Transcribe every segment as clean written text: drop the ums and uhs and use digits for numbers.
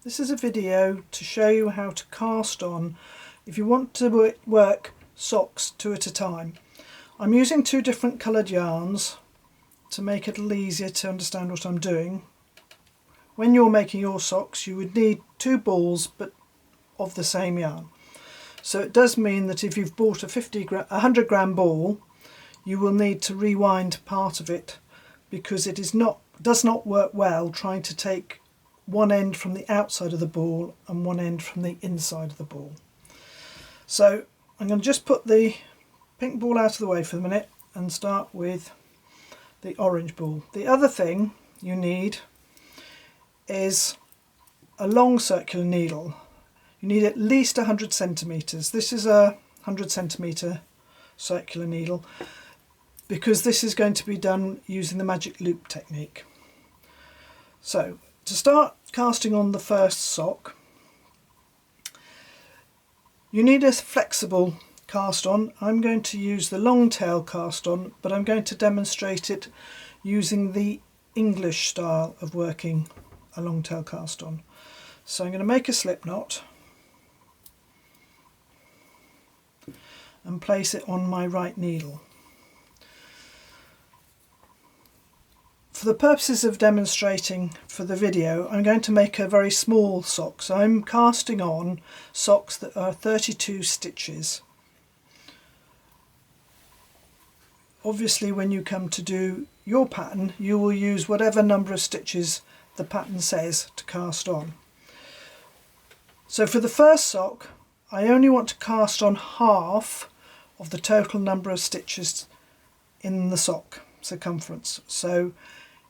This is a video to show you how to cast on if you want to work socks 2 at a time. I'm using 2 different coloured yarns to make it a little easier to understand what I'm doing. When you're making your socks you would need 2 balls but of the same yarn. So it does mean that if you've bought a 100 gram ball, you will need to rewind part of it because it does not work well trying to take one end from the outside of the ball and one end from the inside of the ball. So I'm going to just put the pink ball out of the way for the minute and start with the orange ball. The other thing you need is a long circular needle. You need at least 100 centimetres. This is a 100 centimetre circular needle because this is going to be done using the magic loop technique. So to start casting on the first sock, you need a flexible cast on. I'm going to use the long tail cast on, but I'm going to demonstrate it using the English style of working a long tail cast on. So I'm going to make a slip knot and place it on my right needle. For the purposes of demonstrating for the video, I'm going to make a very small sock. So I'm casting on socks that are 32 stitches. Obviously when you come to do your pattern, you will use whatever number of stitches the pattern says to cast on. So for the first sock, I only want to cast on half of the total number of stitches in the sock circumference. So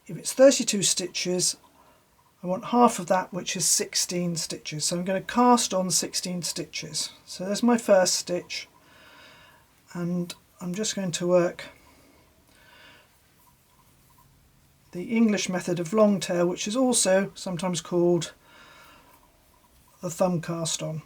if it's 32 stitches, I want half of that, which is 16 stitches. So I'm going to cast on 16 stitches. So there's my first stitch, and I'm just going to work the English method of long tail, which is also sometimes called the thumb cast on.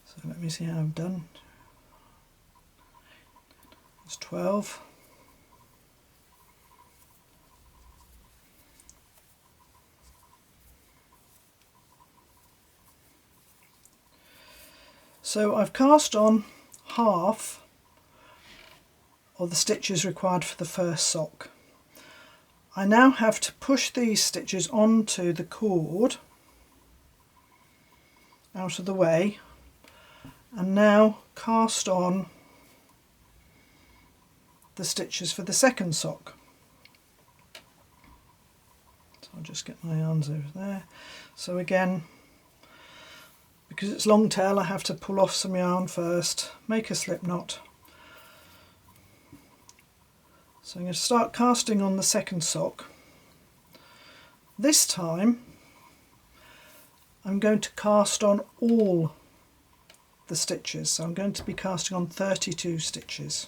So let me see how I've done. It's 12. So I've cast on half of the stitches required for the first sock. I now have to push these stitches onto the cord out of the way and now cast on the stitches for the second sock. So I'll just get my yarns over there. So again, because it's long tail, I have to pull off some yarn first, make a slip knot. So I'm going to start casting on the second sock. This time I'm going to cast on all the stitches, so I'm going to be casting on 32 stitches.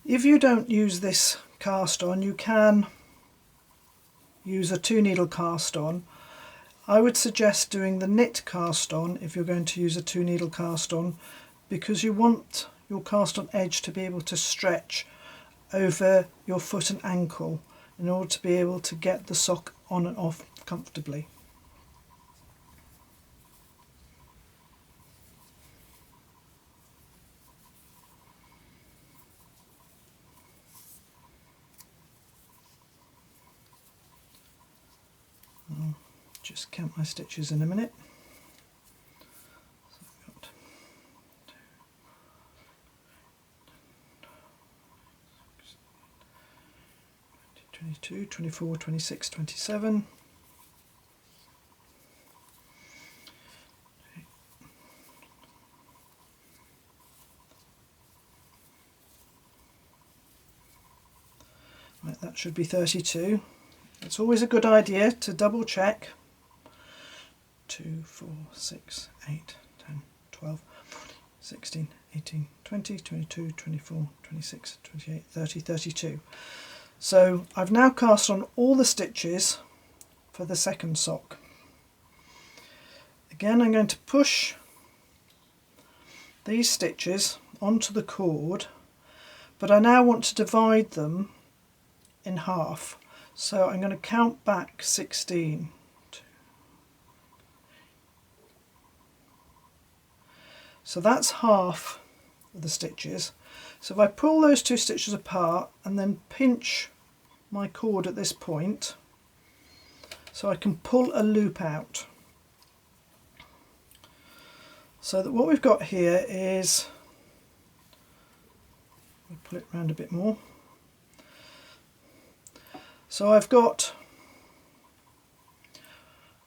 If you don't use this cast on, you can use a 2 needle cast on. I would suggest doing the knit cast on if you're going to use a 2 needle cast on, because you want your cast on edge to be able to stretch over your foot and ankle in order to be able to get the sock on and off comfortably. I'll just count my stitches in a minute. So I've got 22, 24, 26, 27. that should be 32. It's always a good idea to double check. 2, 4, 6, 8, 10, 12, 16, 18, 20, 22, 24, 26, 28, 30, 32. So I've now cast on all the stitches for the second sock. Again, I'm going to push these stitches onto the cord, but I now want to divide them in half. So I'm going to count back 16. So that's half of the stitches. So if I pull those two stitches apart and then pinch my cord at this point, so I can pull a loop out. So that what we've got here is, I'll pull it around a bit more. So I've got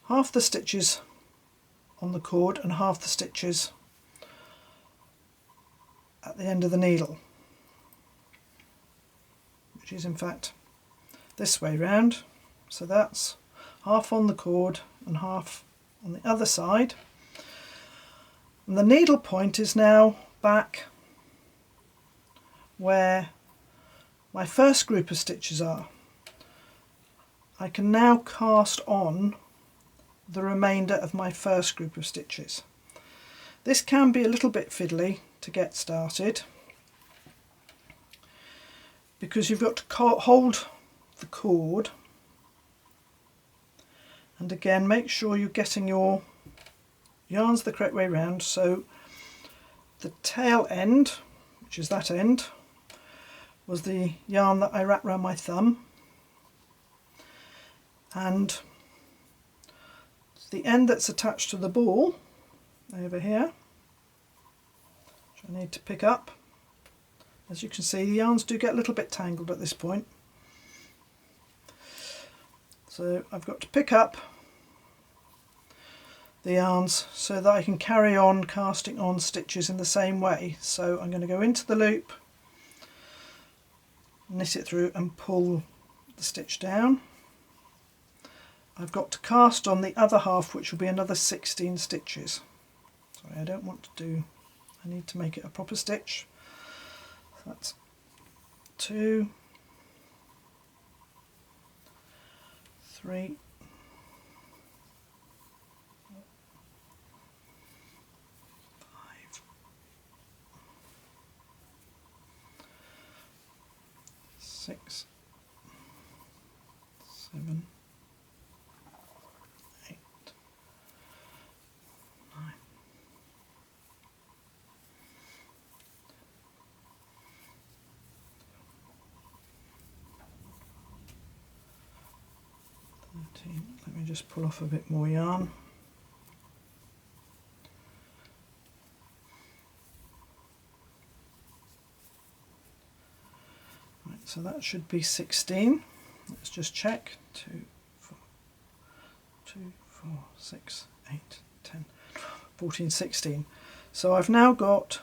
half the stitches on the cord and half the stitches at the end of the needle, which is in fact this way round. So that's half on the cord and half on the other side. And the needle point is now back where my first group of stitches are. I can now cast on the remainder of my first group of stitches. This can be a little bit fiddly to get started because you've got to hold the cord, and again make sure you're getting your yarns the correct way round. So the tail end, which is that end, was the yarn that I wrapped around my thumb, and the end that's attached to the ball over here, which I need to pick up. As you can see, the yarns do get a little bit tangled at this point, so I've got to pick up the yarns so that I can carry on casting on stitches in the same way. So I'm going to go into the loop, knit it through and pull the stitch down. I've got to cast on the other half, which will be another 16 stitches. Sorry, I don't want to do, I need to make it a proper stitch. So that's 2, 3, 5, 6, 7, 8, 9, 13. Let me just pull off a bit more yarn. Right, so that should be 16. Let's just check. 2, 4, 6, 8, 10, 14, 16. So I've now got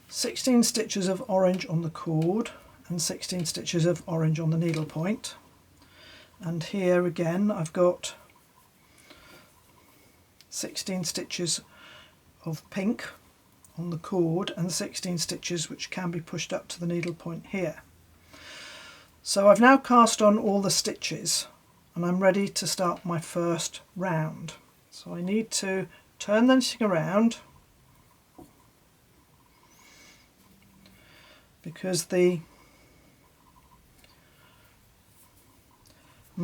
16 stitches of orange on the cord and 16 stitches of orange on the needle point, and here again I've got 16 stitches of pink on the cord and 16 stitches which can be pushed up to the needle point here. So I've now cast on all the stitches and I'm ready to start my first round. So I need to turn the knitting around because we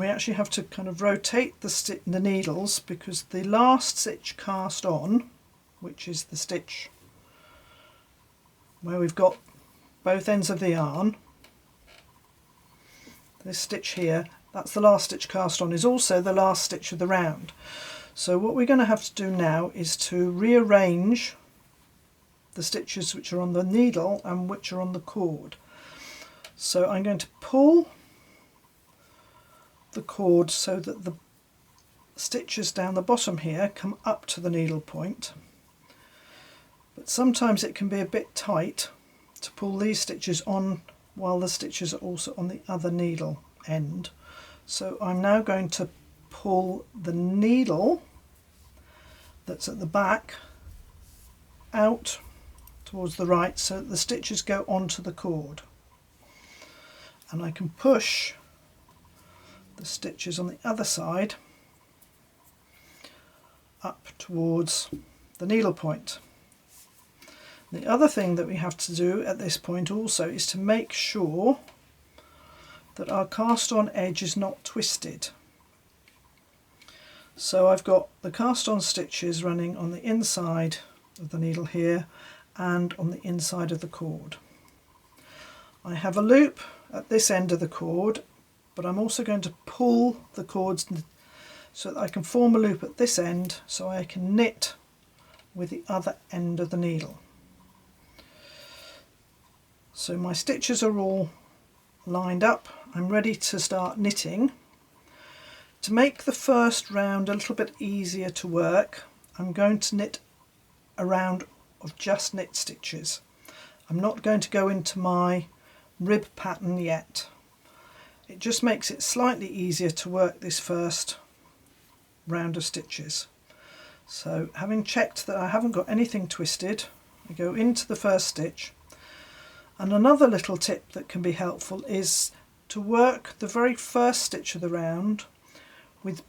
actually have to kind of rotate the needles, because the last stitch cast on, which is the stitch where we've got both ends of the yarn, this stitch here, that's the last stitch cast on, is also the last stitch of the round. So what we're going to have to do now is to rearrange the stitches which are on the needle and which are on the cord. So I'm going to pull the cord so that the stitches down the bottom here come up to the needle point, but sometimes it can be a bit tight, to pull these stitches on while the stitches are also on the other needle end. So I'm now going to pull the needle that's at the back out towards the right so that the stitches go onto the cord, and I can push the stitches on the other side up towards the needle point. The other thing that we have to do at this point also is to make sure that our cast on edge is not twisted. So I've got the cast on stitches running on the inside of the needle here and on the inside of the cord. I have a loop at this end of the cord, but I'm also going to pull the cords so that I can form a loop at this end so I can knit with the other end of the needle. So my stitches are all lined up. I'm ready to start knitting. To make the first round a little bit easier to work, I'm going to knit a round of just knit stitches. I'm not going to go into my rib pattern yet. It just makes it slightly easier to work this first round of stitches. So having checked that I haven't got anything twisted, I go into the first stitch. And another little tip that can be helpful is to work the very first stitch of the round with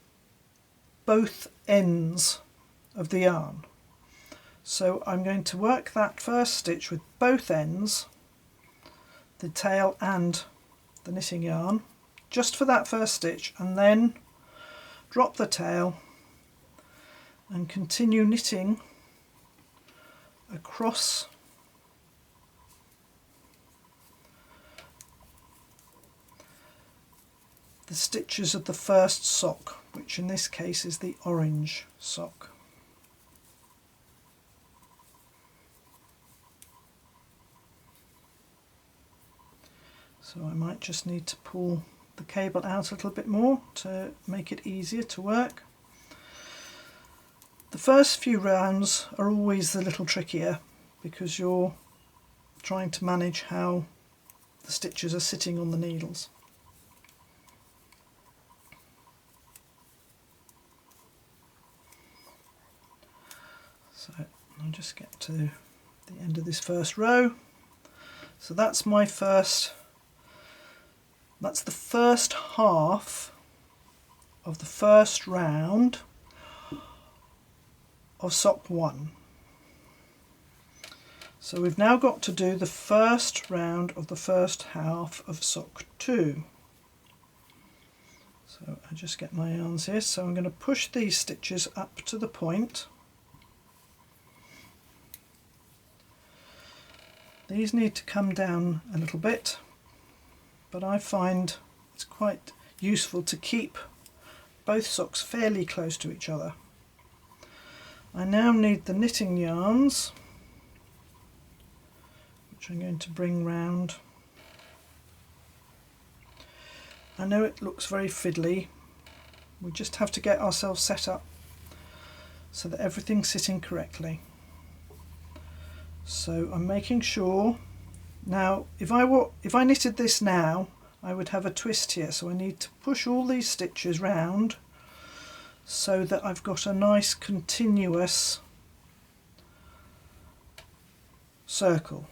both ends of the yarn. So I'm going to work that first stitch with both ends, the tail and the knitting yarn, just for that first stitch, and then drop the tail and continue knitting across the stitches of the first sock, which in this case is the orange sock. So I might just need to pull the cable out a little bit more to make it easier to work. The first few rounds are always a little trickier because you're trying to manage how the stitches are sitting on the needles. So I'll just get to the end of this first row. So that's my first, that's the first half of the first round of sock 1. So we've now got to do the first round of the first half of sock 2. So I just get my yarns here, so I'm going to push these stitches up to the point. These need to come down a little bit, but I find it's quite useful to keep both socks fairly close to each other. I now need the knitting yarns, which I'm going to bring round. I know it looks very fiddly, we just have to get ourselves set up so that everything's sitting correctly. So I'm making sure, now if I knitted this now I would have a twist here, so I need to push all these stitches round so that I've got a nice continuous circle.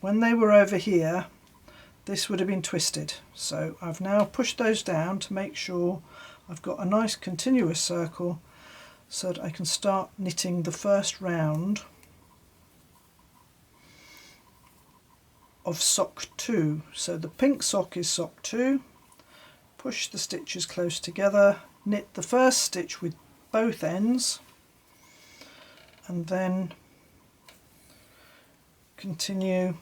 When they were over here this would have been twisted, so I've now pushed those down to make sure I've got a nice continuous circle so that I can start knitting the first round of sock 2. So the pink sock is sock 2, push the stitches close together, knit the first stitch with both ends and then continue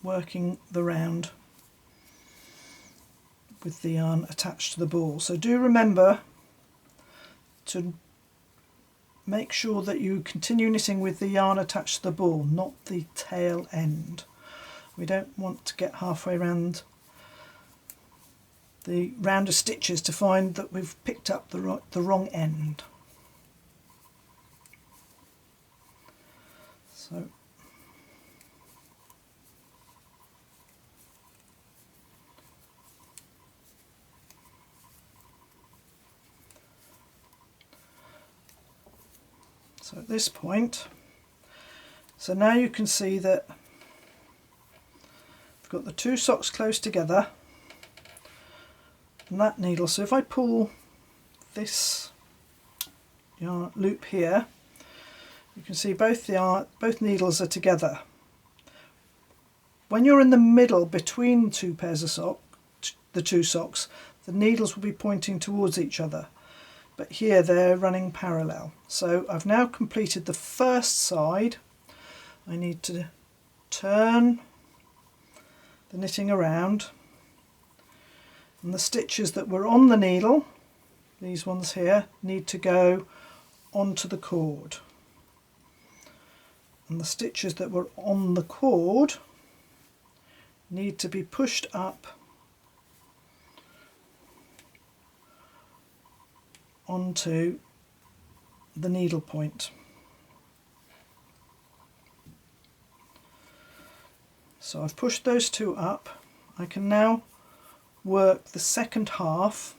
working the round with the yarn attached to the ball. So do remember to make sure that you continue knitting with the yarn attached to the ball, not the tail end. We don't want to get halfway around the round of stitches to find that we've picked up the wrong end. So So at this point, so now you can see that I've got the two socks close together and that needle. So if I pull this yarn loop here, you can see both needles are together. When you're in the middle between two pairs of the two socks, the needles will be pointing towards each other, but here they're running parallel. So I've now completed the first side. I need to turn the knitting around, and the stitches that were on the needle, these ones here, need to go onto the cord, and the stitches that were on the cord need to be pushed up onto the needle point. So I've pushed those two up. I can now work the second half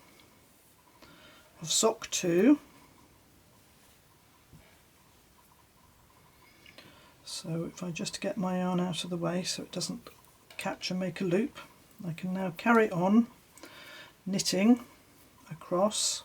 of sock 2. So if I just get my yarn out of the way so it doesn't catch and make a loop, I can now carry on knitting across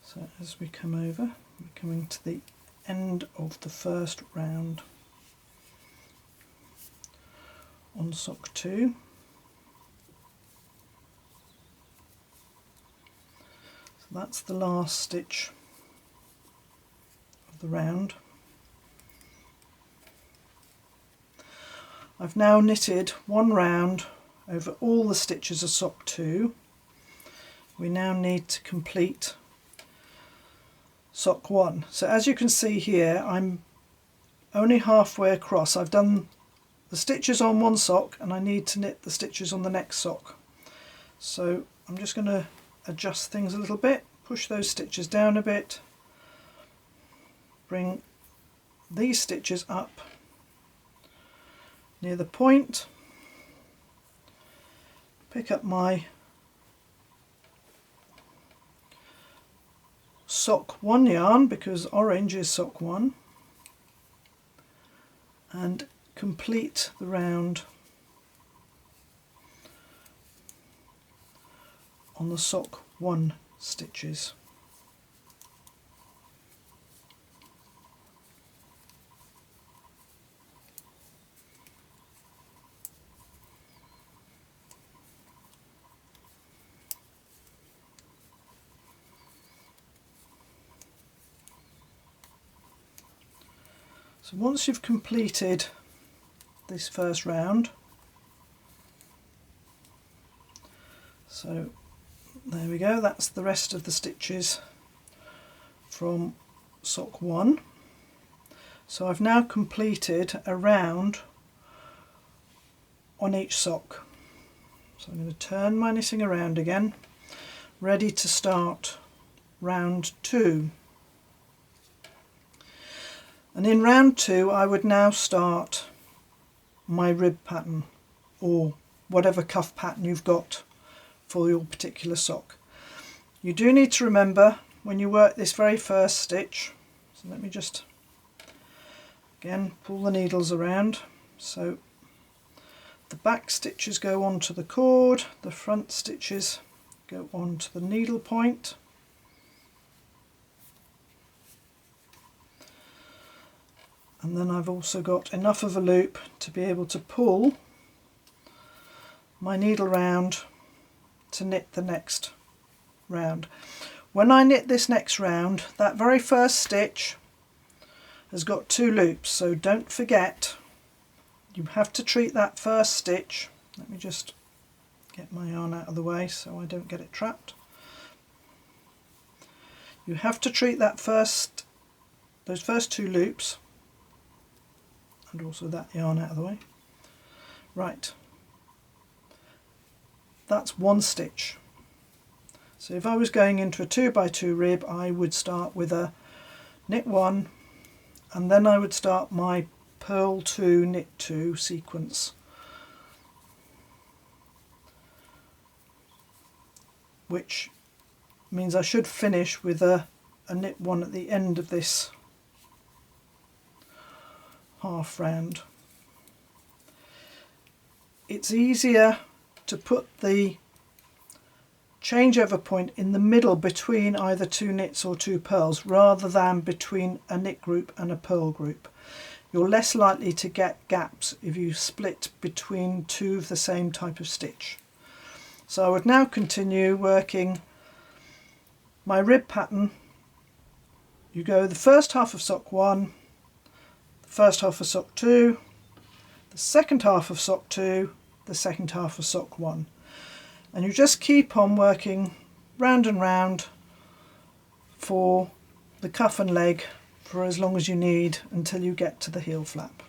So as we come over, we're coming to the end of the first round on sock 2. So that's the last stitch of the round. I've now knitted one round over all the stitches of sock 2. We now need to complete sock 1. So as you can see here, I'm only halfway across. I've done the stitches on one sock and I need to knit the stitches on the next sock. So I'm just going to adjust things a little bit, push those stitches down a bit, bring these stitches up near the point, pick up my sock 1 yarn, because orange is sock 1, and complete the round on the sock 1 stitches. So once you've completed this first round, so there we go, that's the rest of the stitches from sock 1. So I've now completed a round on each sock. So I'm going to turn my knitting around again, ready to start round 2. And in round 2 I would now start my rib pattern, or whatever cuff pattern you've got for your particular sock. You do need to remember when you work this very first stitch, so let me just again pull the needles around, so the back stitches go onto the cord, the front stitches go onto the needle point. And then I've also got enough of a loop to be able to pull my needle round to knit the next round. When I knit this next round, that very first stitch has got 2 loops, so don't forget you have to treat that first stitch. Let me just get my yarn out of the way so I don't get it trapped. You have to treat those first 2 loops and also that yarn out of the way. Right, that's one stitch. So if I was going into a 2x2 rib, I would start with a knit 1, and then I would start my purl 2, knit 2 sequence, which means I should finish with a knit 1 at the end of this half round. It's easier to put the changeover point in the middle between either 2 knits or 2 purls rather than between a knit group and a purl group. You're less likely to get gaps if you split between 2 of the same type of stitch. So I would now continue working my rib pattern. You go the first half of sock 1, the first half of sock 2, the second half of sock 2, the second half of sock 1, and you just keep on working round and round for the cuff and leg for as long as you need until you get to the heel flap.